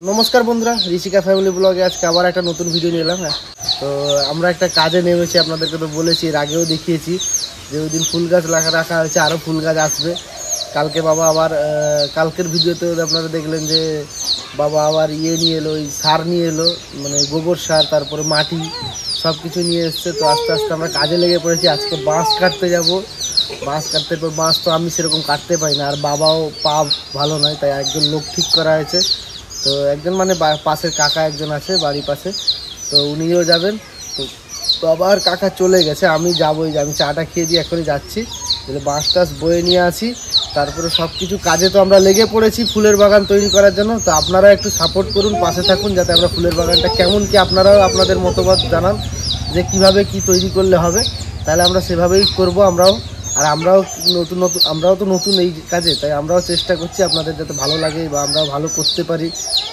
नमस्कार बंधुरा ऋषिका फैमिली ब्लगे आज के आबार एक नतून भिडियो निये एलाम। तो आमरा एक काजे नेमेछि आपनादेरके तो बोलेछि एर आगेओ देखिएछि जे ओई दिन फुल गाछ राखा हयेछे आरो फुल गाछ आसबे कालके बाबा आबार कालकेर भिडियोते आपनारा देखलेन जे बाबा आबार इये निये एलो ओई सार निये एलो माने गोबर सार तारपरे माटी सबकिछु निये एसेছে। तो आस्ते आस्ते आमरा काजे लेगे पड़ेछि आजके बाँश काटते जाबो। बाँश काटते पर बाँश तो आमी सेरकम काटते पाরি না আর বাবাও পা ভালো নয় তাই একজন লোক ঠিক করা হয়েছে। तो একজন মানে পাশের কাকা একজন আছে বাড়ির পাশে তো উনিও যাবেন। তো আবার কাকা চলে গেছে আমি যাবই আমি চাটা খেয়ে দিয়ে এখনই যাচ্ছি বাঁশ টাস বয়ে নিয়ে আসি তারপরে সব কিছু কাজে তো আমরা লেগে পড়েছি ফুলের বাগান তৈরি করার জন্য। তো আপনারা একটু সাপোর্ট করুন পাশে থাকুন যাতে আমরা ফুলের বাগানটা কেমন কি আপনারাও আপনাদের মতামত জানান যে কিভাবে কি তৈরি করলে হবে তাহলে আমরা সেভাবেই করব আমরাও। আর আমরাও তো নতুন এই কাজে তাই আমরাও চেষ্টা করছি আপনাদের যাতে ভালো লাগে বা আমরাও ভালো করতে পারি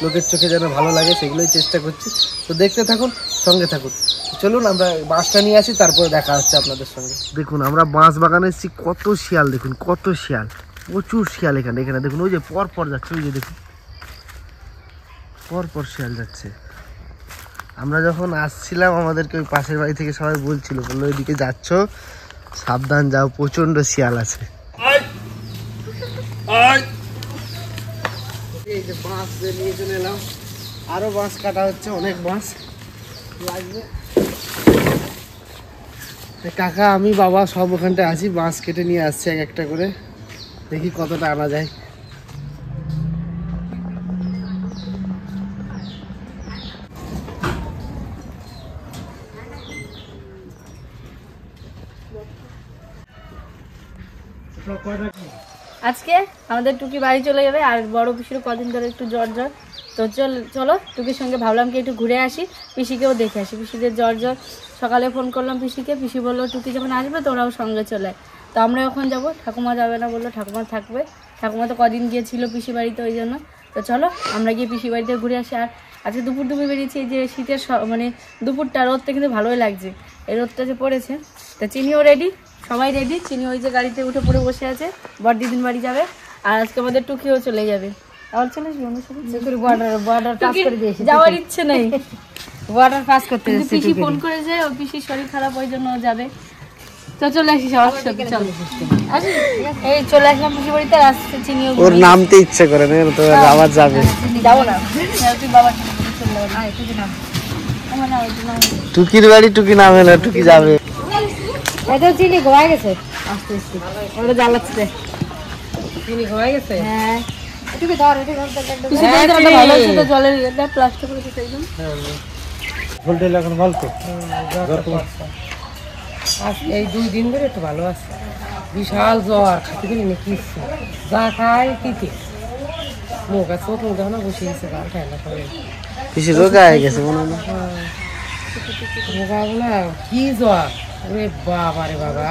লোকের চোখে যেন ভালো লাগে সেগুলোই চেষ্টা করছি। তো দেখতে থাকুন সঙ্গে থাকুন চলুন আমরা বাঁশটা নিয়ে আসি তারপরে দেখা হচ্ছে আপনাদের সঙ্গে। দেখুন আমরা বাঁশ বাগানে এসেছি কত শিয়াল দেখুন কত শিয়াল প্রচুর শিয়াল এখানে দেখুন ওই যে পর যাচ্ছে ওই যে দেখুন পর শিয়াল যাচ্ছে। আমরা যখন আসছিলাম আমাদেরকে ওই পাশের বাড়ি থেকে সবাই বলছিল বললো ওইদিকে যাচ্ছ সাবধান যাও প্রচন্ড শিয়াল আছে। এই যে বাঁশ নিয়ে চলে এলাম আরো বাঁশ কাটা হচ্ছে অনেক বাঁশ লাগবে। কাকা আমি বাবা সব ওখানটায় আছি বাঁশ কেটে নিয়ে আসছে এক একটা করে দেখি কতটা আনা যায়। আজকে আমাদের টুকি বাড়ি চলে যাবে আর বড় পিসির কদিন ধরে একটু জ্বর তো চলো টুকির সঙ্গে ভাবলাম কি একটু ঘুরে আসি পিসিকেও দেখে আসি। পিসিদের জ্বর সকালে ফোন করলাম পিসিকে পিসি বললো টুকি যখন আসবে তোরাও সঙ্গে চলে তো আমরা এখন যাবো ঠাকুমা যাবে না বললো ঠাকুমা থাকবে ঠাকুমা তো কদিন গিয়েছিল পিসি বাড়িতে ওই জন্য। তো চলো আমরা গিয়ে পিসি বাড়িতে ঘুরে আসি। আর আজকে দুপুর বেরিয়েছি যে শীতের মানে দুপুরটা রোদটা কিন্তু ভালোই লাগছে এই রোদটা যে পড়েছে। তা চিনিও রেডি সবাই রেডি চিনি ওই যে গাড়িতে উঠে পড়ে বসে আছে বড়দিদিন বাড়ি যাবে আর আজকে আমাদের টুকিও চলে যাবে। আবার চলে আসবে বর্ডার পাস করে দিয়েছে যাওয়ার ইচ্ছে নেই বর্ডার পাস করতে পিসি ফোন করেছে ওর পিসির শরীর খারাপ ওই জন্য যাবে। তো চলে আসি সবার সাথে চলো এই চলে আসলাম পিসি বাড়িতে আসছে চিনিও ওর নামতে ইচ্ছে করে না তো আবার যাবে যাবো না তুই বাবা চলে যাবে আয় তুই নাম আমার না ওই নাম টুকির বাড়ি টুকি নাম হলো টুকি যাবে। এটা চিনি ঘোড়ায় গেছে আস্তে আস্তে ওটা জ্বালাচ্ছে চিনি ঘোড়ায় গেছে। হ্যাঁ এটুকু ধর কিছু বলতে ভালো আছে তো জলের এটা প্লাস্টিক করে দিতে একদম ভোল্টেজ এখন ভালো তো আজ এই 2 দিন ধরে একটু ভালো আছে বিশাল জ্বর খেতে পারি না কিছু যা খাই তিতে মুখ আর চোখ মুখ না বসে গেছে আর খাই না করে পিসি রোগা হয়ে গেছে মনে হয় রোগাগুলা কি জ্বর ওরে বাবা রে বাবা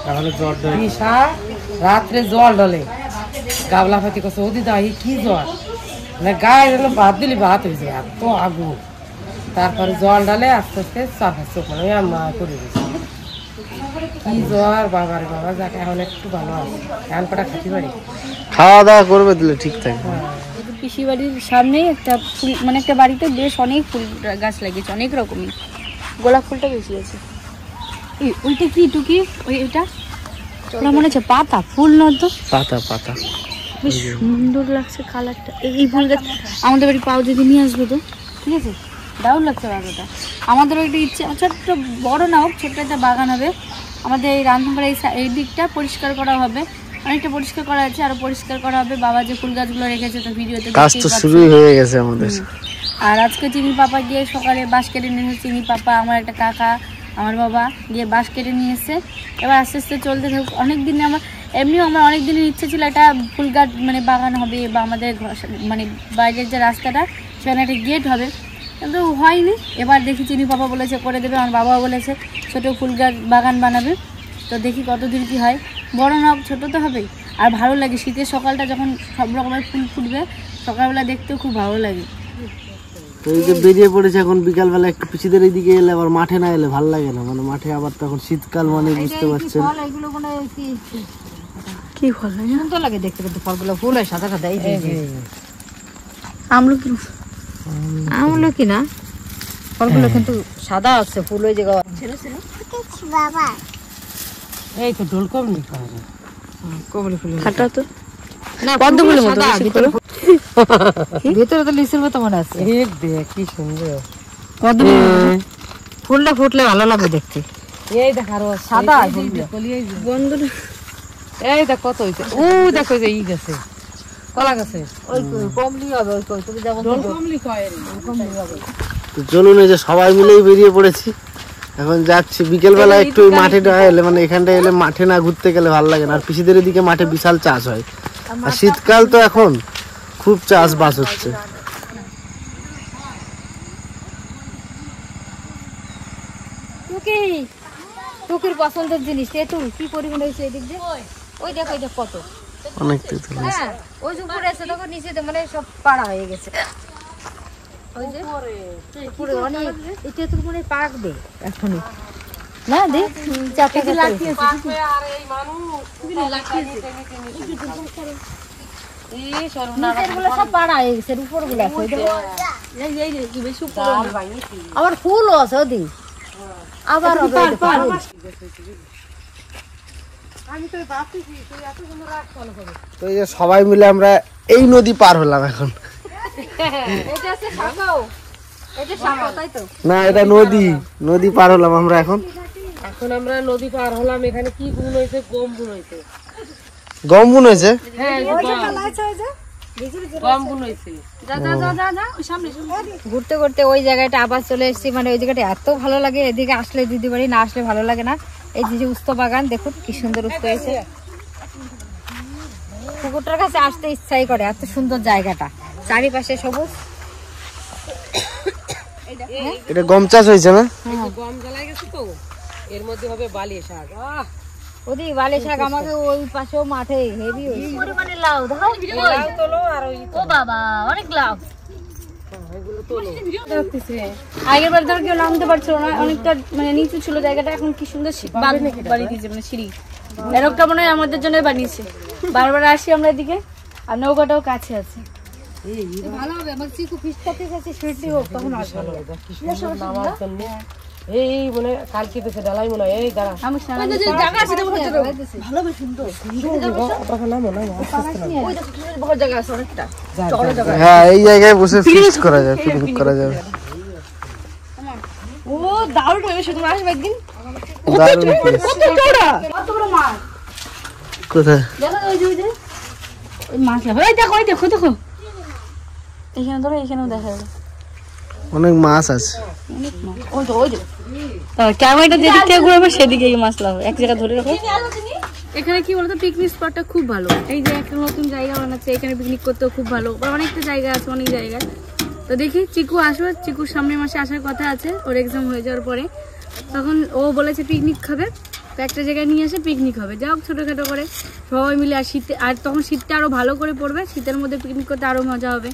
তাহলে জ্বর বিশাল রাত্রে জল ঢলে গাবলা ফাতি কছে ওদি দা কি জ্বর না গায়ে গেলে ভাত দিলি ভাত হয়েছে এত আগুন তারপরে জল ঢালে আস্তে আস্তে চাপা চোখ মা করে দিয়েছে কি জ্বর বাবা রে বাবা যাকে এখন একটু ভালো আছে এখন কটা খাতি পারি খাওয়া দাওয়া করবে দিলে ঠিক থাকে। পিসি বাড়ির সামনেই একটা ফুল মানে একটা বাড়িতে বেশ অনেক ফুল গাছ লাগিয়েছে অনেক রকমের গোলাপ ফুলটা বেশি আছে। ওইটা কি টুকি ওই এটা ওটা মনে হচ্ছে পাতা ফুল নয় তো পাতা বেশ সুন্দর লাগছে কালারটা। এই ফুল গাছ আমাদের বাড়ি পাও যদি নিয়ে আসবে তো ঠিক আছে দারুণ লাগছে বাগানটা। আমাদেরও একটা ইচ্ছে ছোট্ট বড় না হোক ছোট্ট একটা বাগান হবে আমাদের এই রান্নাঘরে এই দিকটা পরিষ্কার করা হবে অনেকটা পরিষ্কার করা আছে আরো পরিষ্কার করা হবে। বাবা যে ফুল গাছগুলো রেখেছে তো ভিডিওতে কাজ তো শুরুই হয়ে গেছে আমাদের। আর আজকে চিনি পাপা গিয়ে সকালে বাঁশ কেটে নিয়ে এসেছে চিনি পাপা আমার একটা কাকা আমার বাবা গিয়ে বাঁশ কেটে নিয়ে এসে এবার আস্তে আস্তে চলতে থাকুক। অনেক দিনে এমনিও আমার অনেক দিনের ইচ্ছে ছিল একটা ফুল গাছ মানে বাগান হবে বা আমাদের মানে বাইরের যে রাস্তাটা সেখানে একটা গেট হবে কিন্তু হয়নি। এবার দেখি চিনি পাপা বলেছে করে দেবে আমার বাবাও বলেছে ছোটো ফুল গাছ বাগান বানাবে তো দেখি কতদূর কী হয় বড় না ছোটো তো হবেই। আর ভালো লাগে শীতের সকালটা যখন সব রকমের ফুল ফুটবে সকালবেলা দেখতেও খুব ভালো লাগে। তো এই যে বেরিয়ে পড়েছে এখন বিকালবেলা একটু পিসিদের এইদিকে এলে আবার মাঠে না এলে ভালো লাগে না মানে মাঠে আবার তখন শীতকাল মানে বুঝতে পারছেন কি ফল সুন্দর লাগে দেখতে কিন্তু ফলগুলো ফুল হয় সাদা সাদা এই যে আমলকি আমলকি না, ফলগুলো কিন্তু সাদা আছে, ফুল ওই জায়গা এই তো ঢোল কমলি কমলি ফুল খাটা তো না, পদ্মফুলের মতো ভিতরে তো লিচুর মতো মনে আছে। দেখ কি সুন্দর ফুলটা ফুটলে ভালো লাগবে দেখতে। এই দেখ আরো সাদা বন্ধুরা, এই দেখ কত হয়েছে। ও দেখো যে ই গেছে কলা গাছে, ওই কমলি হবে, ওই কই তুমি যেমন কমলি কয় কমলি হবে। তো চলুন, এই যে সবাই মিলেই বেরিয়ে পড়েছি, এখন যাচ্ছি। বিকেলবেলা একটু মাঠে না এলে, মানে এখানটা এলে মাঠে না ঘুরতে গেলে ভালো লাগে না। আর পিসিদের এদিকে মাঠে বিশাল চাষ হয়, আর শীতকাল তো এখন খুব চাষবাস হচ্ছে। টুকির পছন্দের জিনিস তেঁতু কি পরিমাণ হয়েছে এদিক দিয়ে, ওই দেখো এটা কত অনেক তেঁতুল হয়েছে। হ্যাঁ, ওই যে উপরে আছে তখন নিচে মানে সব পাড়া হয়ে গেছে। ওই যে উপরে অনেক এই তেঁতুল মনে পাকবে এখনই না, দেখ চারটা লাগিয়েছে সব পাড়া হয়ে গেছে, উপর গুলো আছে আবার ফুলও আছে ওদিক আবার তো এই যে সবাই মিলে আমরা এই নদী পার হলাম এখন। না, এটা নদী, নদী পার হলাম আমরা এখন। এখন আমরা নদী পার হলাম। এখানে কি বুন হয়েছে? গম বুন হয়েছে। গম বুন হয়েছে? হ্যাঁ, গম বুন হয়েছে। ঘুরতে ঘুরতে ওই জায়গাটা আবার চলে এসেছি, মানে ওই জায়গাটা এত ভালো লাগে, এদিকে আসলে দিদি বাড়ি না আসলে ভালো লাগে না। এই যে উস্ত বাগান দেখুন কি সুন্দর উস্ত হয়েছে, পুকুরটার কাছে আসতে ইচ্ছাই করে, এত সুন্দর জায়গাটা, চারিপাশে সবুজ। এটা গম চাষ হয়েছে না? গম জ্বালাই গেছে তো, এর মধ্যে হবে বালি শাক। ওদিকে বালি শাক, আমাকে ওই পাশেও মাঠে হেভি পরিমাণে লাউ দাও, লাউ তোলো আর ওই ও বাবা অনেক লাউ। আগের বার ধর কেউ নামতে পারছিল না, অনেকটা মানে নিচু ছিল জায়গাটা, এখন কি সুন্দর বাড়ি দিয়েছে, মানে সিঁড়ি এরকমটা মনে হয় আমাদের জন্য বানিয়েছে। বারবার আসি আমরা এদিকে, আর নৌকাটাও কাছে আছে, ভালো হবে। আমার চিকু ফিশ করতে যাচ্ছে, সেটি হোক তখন আসবে। এই মানে কালকে দেশে ডালাই মনে হয়। এই দাঁড়া, আমি জায়গা আছে ভালো হবে, সুন্দর জায়গা আছে অনেকটা। হ্যাঁ, এই জায়গায় বসে ফিস্ট করা যায়, পিকনিক করা যাবে। ও দারুণ হবে, শুধু আসবে একদিন। দারুণ কোথায় দেখো ওই যে ওই মাছ লাগবে, ওই দেখো ওই দেখো দেখো এখানে ধরো, এখানেও দেখা যাবে অনেক মাছ আছে। ওই তো ওই ক্যামেরাটা যেদিক থেকে ঘুরবে সেদিকে মাছ লাগবে, এক জায়গায় ধরে রাখো। এখানে কি বলতো, পিকনিক স্পটটা খুব ভালো। এই যে একটা নতুন জায়গা বানাচ্ছে, এখানে পিকনিক করতেও খুব ভালো, অনেকটা জায়গা আছে, অনেক জায়গায়। তো দেখি চিকু আসবে, চিকুর সামনের মাসে আসার কথা আছে, ওর এক্সাম হয়ে যাওয়ার পরে। তখন ও বলেছে পিকনিক খাবে, তো একটা জায়গায় নিয়ে এসে পিকনিক হবে, যাই হোক ছোটোখাটো করে সবাই মিলে। আর শীতে, আর তখন শীতটা আরো ভালো করে পড়বে, শীতের মধ্যে পিকনিক করতে আরো মজা হবে,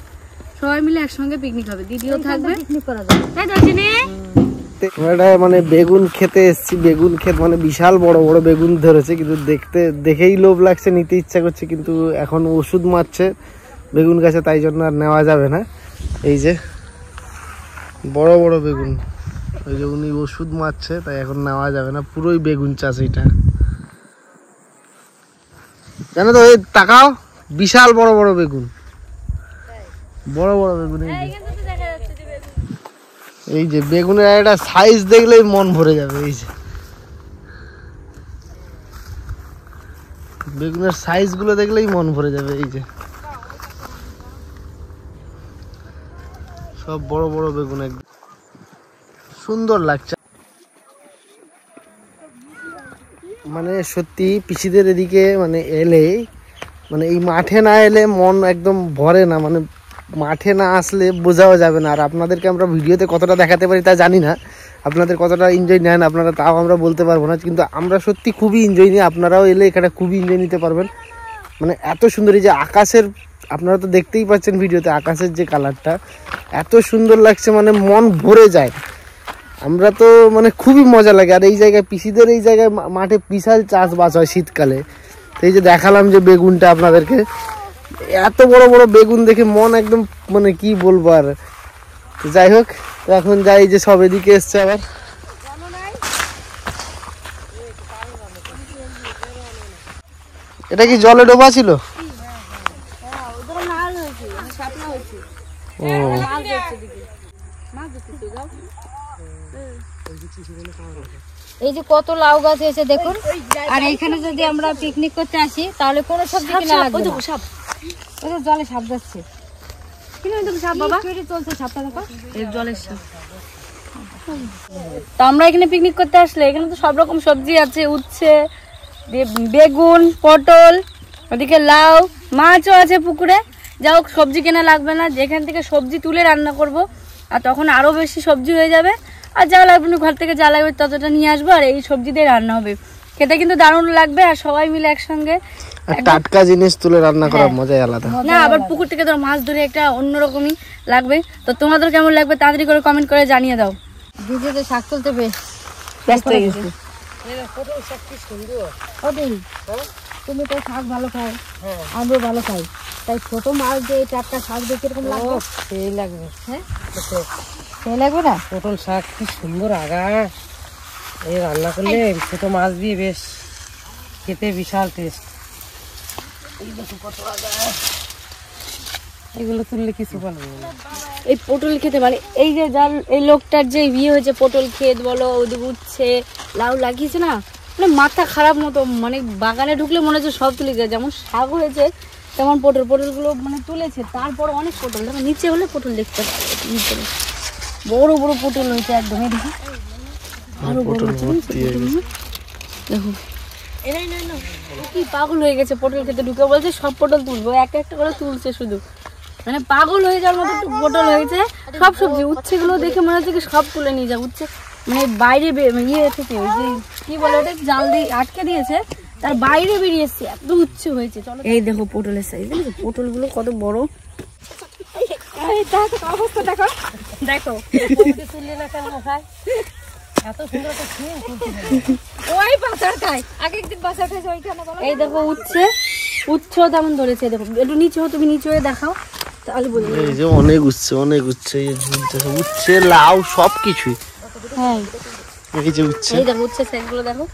সবাই মিলে একসঙ্গে পিকনিক হবে, দিদিও থাকবে, পিকনিক করা যাবে। তাই তো চিনি মানে বেগুন খেতে এসেছি, বেগুন ক্ষেত, মানে বিশাল বড় বড় বেগুন ধরেছে, কিন্তু দেখেই লোভ লাগছে, নিতে ইচ্ছা করছে, কিন্তু এখন ওষুধ মারছে বেগুন গাছে, তাই জন্য আর নেওয়া যাবে না। এই যে বড় বড় বেগুন, ওই যে উনি ওষুধ মারছে, তাই এখন নেওয়া যাবে না। পুরোই বেগুন চাষ এটা, জানো তো? এই তাকাও, বিশাল বড় বড় বেগুন, বড় বড় বেগুন। এই যে বেগুনের একটা সাইজ দেখলেই মন ভরে যাবে। এই যে বেগুনের সাইজ গুলো দেখলেই মন ভরে যাবে। এই যে সব বড় বড় বেগুন, একদম সুন্দর লাগছে। মানে সত্যি পিসিদের এদিকে মানে এলে, মানে এই মাঠে না এলে মন একদম ভরে না, মানে মাঠে না আসলে বোঝাও যাবে না। আর আপনাদেরকে আমরা ভিডিওতে কতটা দেখাতে পারি তা জানি না, আপনাদের কতটা এনজয় নেন আপনারা তাও আমরা বলতে পারবো না, কিন্তু আমরা সত্যি খুবই এনজয় নিই। আপনারাও এলে এখানে খুবই এনজয় নিতে পারবেন। মানে এত সুন্দর, এই যে আকাশের, আপনারা তো দেখতেই পাচ্ছেন ভিডিওতে, আকাশের যে কালারটা এত সুন্দর লাগছে, মানে মন ভরে যায়। আমরা তো মানে খুবই মজা লাগে। আর এই জায়গায় পিসিদের এই জায়গায় মাঠে বিশাল চাষবাস হয় শীতকালে। এই যে দেখালাম যে বেগুনটা আপনাদেরকে, এত বড় বড় বেগুন দেখে মন একদম, মানে কি বলবো আর, তো যাই হোক, তো এখন যাই, যে সব এদিকে এসছে আবার। এটা কি জলে ডোবা ছিল? ও এই যে কত লাউ গাছ এসে দেখুন। আর এইখানে যদি আমরা পিকনিক করতে আসি তাহলে কোনো সবজি কিনা লাগবে না। ওই যে জলে সাপ যাচ্ছে, তো আমরা এখানে পিকনিক করতে আসলে এখানে তো সব রকম সবজি আছে, উচ্ছে, বেগুন, পটল, ওদিকে লাউ, মাছও আছে পুকুরে। যা হোক সবজি কেনা লাগবে না, যেখান থেকে সবজি তুলে রান্না করব, আর তখন আরো বেশি সবজি হয়ে যাবে। আর যা লাগবে ঘর থেকে যা লাগবে ততটা নিয়ে আসবো, আর এই সবজি দিয়ে রান্না হবে। খেতে কিন্তু দারুণ লাগবে, আর সবাই মিলে একসঙ্গে টাটকা জিনিস তুলে রান্না করার মজাই আলাদা। না আবার পুকুর থেকে ধর মাছ ধরে একটা অন্যরকমই লাগবে। তো তোমাদের কেমন লাগবে তাড়াতাড়ি করে কমেন্ট করে জানিয়ে দাও। ভিডিওতে শাক তুলতে ব্যস্ত হয়ে গেছি। তুমি তো শাক ভালো খাও, আমিও ভালো খাই, তাই ছোট মাছ দিয়ে টাটকা শাক দিয়ে কিরকম লাগবে? সেই লাগবে। হ্যাঁ সেই লাগবে না? পটল শাক কি সুন্দর আগা, এই রান্না করলে ছোট মাছ দিয়ে বেশ খেতে বিশাল টেস্ট। এগুলো তুললে কিছু বলবো না। এই পটল খেতে মানে এই যে যার এই লোকটার যে বিয়ে হয়েছে, পটল ক্ষেত বলো, ওদিকে উচ্ছে লাউ লাগিয়েছে না, মানে মাথা খারাপ মতো, মানে বাগানে ঢুকলে মনে হচ্ছে সব তুলে যায়। যেমন শাক হয়েছে তেমন পটলগুলো মানে তুলেছে, তারপর অনেক পটল দেখো নিচে হলে পটল দেখতে পাবে, নিচে বড় বড় পটল হয়েছে একদমই। দেখো আরো বড় হচ্ছে দেখো, কি পাগল হয়ে গেছে পটল খেতে ঢুকে, বলছে সব পটল তুলবো, একটা একটা করে তুলছে শুধু, মানে পাগল হয়ে যাওয়ার মতো পটল হয়েছে। সব সবজি উচ্ছে গুলো দেখে মনে হচ্ছে কি সব তুলে নিয়ে যাও। উচ্ছে মানে বাইরে ইয়ে থেকে ওই যে কি বলে ওটা জাল দিয়ে আটকে দিয়েছে, তার বাইরে বেরিয়ে এসছে, এত উচ্ছে হয়েছে। চলো এই দেখো পটলের সাইজ, দেখো পটল গুলো কত বড়। অবস্থা দেখো দেখো এই দেখো উচ্ছে তেমন ধরেছে। দেখো একটু নিচে হো, তুমি নিচে হয়ে দেখাও তাহলে বুঝবে। এই যে অনেক উচ্ছে, উচ্ছে লাউ সবকিছুই। হ্যাঁ এই যে উচ্ছে, এই দেখো উচ্ছে সাইজগুলো দেখো,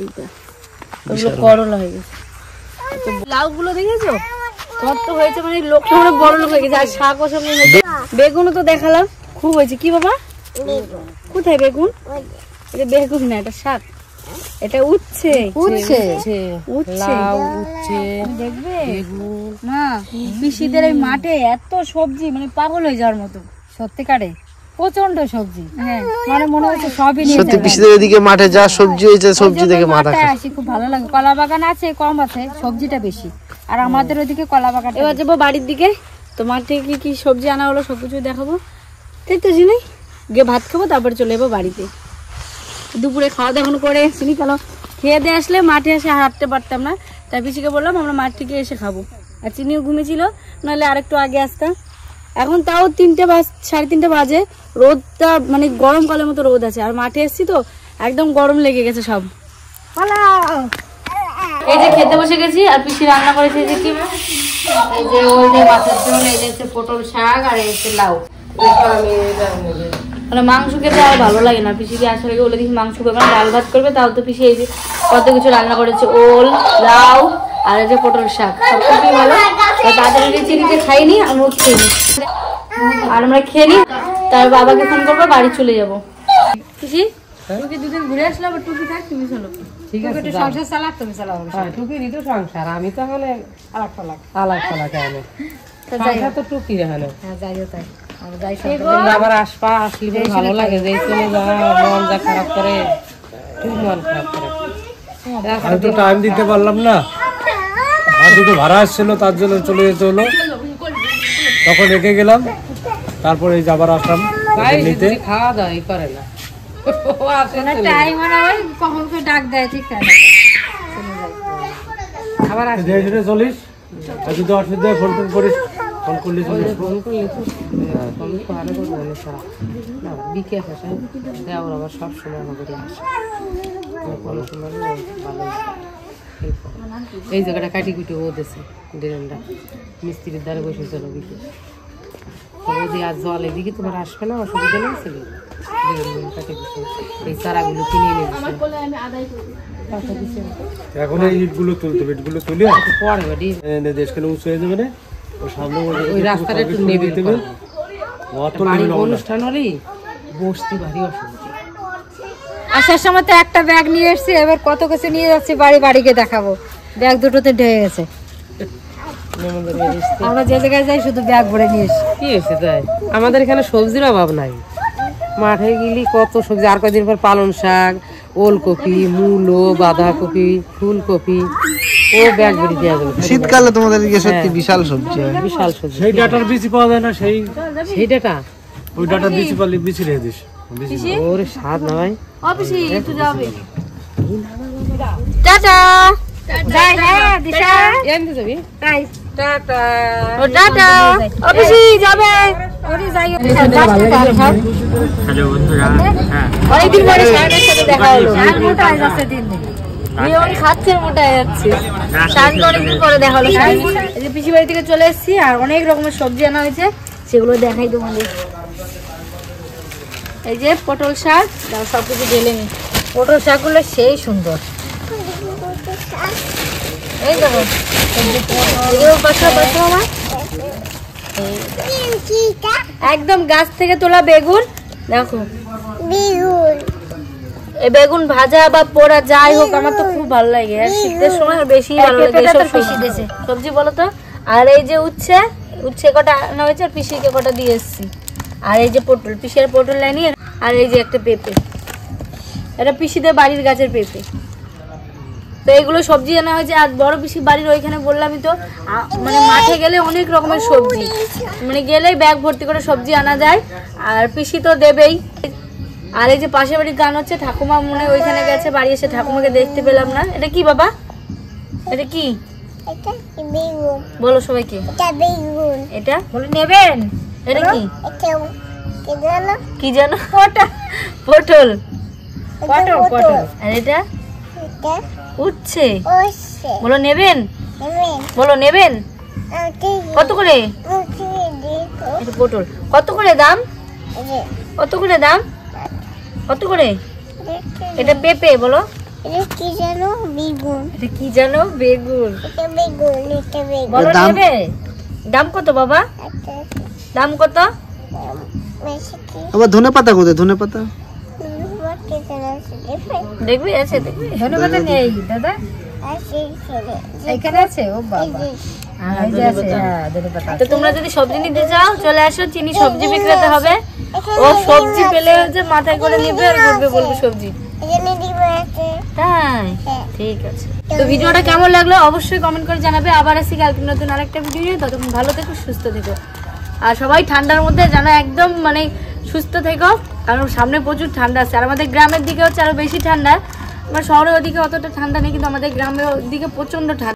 এইটা ওগুলো করলা হয়ে গেছে। লাউ গুলো দেখেছো কত হয়েছে, মানে লোকটা অনেক বড় লোক হয়ে গেছে। আর শাকও সঙ্গে বেগুনও তো দেখালাম খুব হয়েছে। কি বাবা কোথায় বেগুন? এটা বেগুন না, এটা শাক, এটা উচ্ছে লাউ উচ্ছে দেখবে না। পিসিদের এই মাঠে এত সবজি, মানে পাগল হয়ে যাওয়ার মতো সত্যিকারে, প্রচন্ড সবজি। হ্যাঁ মানে মনে হচ্ছে সবই নিয়ে সত্যি পিসিদের এদিকে মাঠে যা সবজি হয়েছে, সবজি দেখে মাথা খারাপ। আসি খুব ভালো লাগে। কলা বাগান আছে, কম আছে, সবজিটা বেশি। আর আমাদের ওইদিকে কলা বাগান। এবার যাবো বাড়ির দিকে, তো মাঠে কি কি সবজি আনা হলো সবকিছু দেখাবো। দেখতেছি নেই গিয়ে ভাত খাবো, তারপরে চলে যাবো বাড়িতে। দুপুরে খাওয়া দাওয়া এখন করে চিনি কেন, খেয়ে দিয়ে আসলে মাঠে এসে হাঁটতে পারতাম না, তাই পিসিকে বললাম আমরা মাঠ থেকে এসে খাবো। আর চিনিও ঘুমিয়েছিল, নাহলে আরেকটু আগে আসতাম। এখন তাও 3:30 বাজে, রোদটা মানে গরমকালের মতো রোদ আছে। আর মাঠে এসছি তো একদম গরম লেগে গেছে সব। এই যে খেতে বসে গেছি, আর পিসি রান্না করেছে যে কি, এই যে ওই যে মাছের ঝোল, এই যে পটল শাক, আর এই যে লাউ। মানে মাংস খেতে আর ভালো লাগে না। পিসিকে আসার আগে বলে দেখি মাংস করবে না, ডাল ভাত করবে, তাও তো পিসি এই যে কত কিছু রান্না করেছে, ওল লাউ আর এই যে পটল শাক, সবকিছুই ভালো। তাড়াতাড়ি চিনিতে খাইনি, আমিও খেয়ে নি, আর আমরা খেয়ে নি, তার বাবাকে ফোন করবো, বাড়ি চলে যাবো। পিসি টুকি দুদিন ঘুরে আসলো, আবার টুকি থাক, তুমি চলো। ঠিক আছে সংসার চালাক, তুমি চালাও। টুকিরই তো সংসার, আমি তো এখানে আলাক ফালাক এখানে সংসার তো টুকির এখানে। হ্যাঁ যাইও তাই, আবার আসবা, আসলে ভালো লাগে, যে চলে যাওয়া মন যা খারাপ করে, খুব মন খারাপ করে। আমি তো টাইম দিতে পারলাম না, আর দুটো ভাড়া আসছিল, তার জন্য চলে যেতে হলো, তখন রেখে গেলাম। তারপরে এই যাবার আসলাম নিতে। খাওয়া দাওয়া করে না, কখন ডাক দেয়, ঠিক আছে আবার ধীরে চলিস, আর যদি অসুবিধা ফোন করিস, ফোন করলে বিকেশ আসে দেওয়ার আবার সবসময় আমাদের আসে, কোনো সময় ভালো। এই জায়গাটা কাটি কুটি ও দেশে ড্রেনটা মিস্ত্রির দ্বারা বসেছিল বিকেশ। ওদি আর জল এদিকে তোমার আসবে না, অসুবিধা নেই ছিল। এই চারাগুলো কিনে এনে আমার বলে আমি আদায় করি। এখন এই ইটগুলো তুলতে হবে, ইটগুলো তুলে পরে বাড়ি দেশখানে উঁচু হয়ে যাবে না, ওর সামনে ওই রাস্তাটা একটু নেবে দেবে। বাড়ির অনুষ্ঠান হলে বসতে ভারী অসুবিধা। আসার সময় তো একটা ব্যাগ নিয়ে এসেছি, এবার কত কিছু নিয়ে যাচ্ছি বাড়িকে দেখাবো। ব্যাগ দুটোতে ঢেকে গেছে, আমরা যে জায়গায় যাই শুধু ব্যাগ ভরে নিয়ে এসি। কি হয়েছে তাই? আমাদের এখানে সবজির অভাব নাই, মাঠে গেলি কত সবজি। আর কদিন পর পালং শাক, ওলকপি, মূলো, বাঁধাকপি, ফুলকপি, ও ব্যাগ ভরে দেওয়া যাবে। শীতকালে তোমাদের দিকে সত্যি বিশাল সবজি হয়। বিশাল সবজি। সেই ডাটার বিচি পাওয়া যায় না, সেই ডাটা ওই ডাটার বিচি পালি বিচি রেখে দিস। ওরে স্বাদ না ভাই। অফিসে একটু যাবে। Tata bye. হ্যাঁ দিশা এমনি যাবি? By tata. ও টাটা অফিসে যাবে। ওরে যাই অনেকদিন পরে শায়নের সাথে দেখা হলো। আর মোটা হয়ে যাচ্ছে দিন দিন। আমি খাচ্ছে মোটা হয়ে যাচ্ছে। শায়নকে অনেকদিন পরে দেখা হলো। এই যে পিসি বাড়ি থেকে চলে এসেছি আর অনেক রকমের সবজি আনা হয়েছে, সেগুলো দেখাই তোমাদের। এই যে পটল শাক, দাও সবকিছু ঢেলে নি। পটল শাকগুলো সেই সুন্দর। এই দেখো একদম গাছ থেকে তোলা বেগুন। দেখো এই বেগুন ভাজা বা পোড়া যাই হোক আমার তো খুব ভালো লাগে। আর শীতের সময় বেশি ভালো লাগে এসব সবজি বলো তো। আর এই যে উচ্ছে কটা আনা হয়েছে আর পিসিকে কটা দিয়ে এসছি। আর এই যে পটল, পিসির পটল লাইনি। আর এই যে একটা পেঁপে, এটা পিসিদের বাড়ির গাছের পেঁপে। তো এগুলো সবজি আনা হয়েছে। আর বড় পিসি বাড়ির ওইখানে বললামই তো, মানে মাঠে গেলে অনেক রকমের সবজি, মানে গেলেই ব্যাগ ভর্তি করে সবজি আনা যায়। আর পিসি তো দেবেই। আর এই যে পাশের বাড়ির গান হচ্ছে, ঠাকুমা মনে হয় ওইখানে গেছে, বাড়ি এসে ঠাকুমাকে দেখতে পেলাম না। এটা কি বাবা? এটা কি বলো সবাইকে? এটা বলে নেবেন। এটা কি কি জানো? পটল। আর এটা উচ্ছে। বলো নেবেন, বলো নেবেন। কত করে এটা পটল? কত করে দাম? কত করে দাম? কত করে? এটা পেঁপে। বলো এটা কি জানো? বেগুন। বলো নেবে। দাম কত বাবা? দাম কত? আবার ধনে পাতা কোথায়? ধনে পাতা দেখবি আছে, দেখবি ধন্যবাদ নেই দাদা, এখানে আছে। ও বাবা তো তোমরা যদি সবজি নিতে চাও চলে আসো, চিনি সবজি বিক্রেতা হবে। ও সবজি পেলে যে মাথায় করে নিবে আর বলবে বলবে সবজি। তাই ঠিক আছে। তো ভিডিওটা কেমন লাগলো অবশ্যই কমেন্ট করে জানাবে। আবার আসি কালকে নতুন আরেকটা ভিডিও নিয়ে। ততক্ষণ ভালো থেকো, সুস্থ থেকো। আর সবাই ঠান্ডার মধ্যে জানো একদম মানে সুস্থ থেকো, কারণ সামনে প্রচুর ঠান্ডা আছে। আর আমাদের গ্রামের দিকে হচ্ছে আরো বেশি ঠান্ডা। আমার শহরের ওদিকে অতটা ঠান্ডা নেই, কিন্তু আমাদের গ্রামের দিকে প্রচন্ড ঠান্ডা।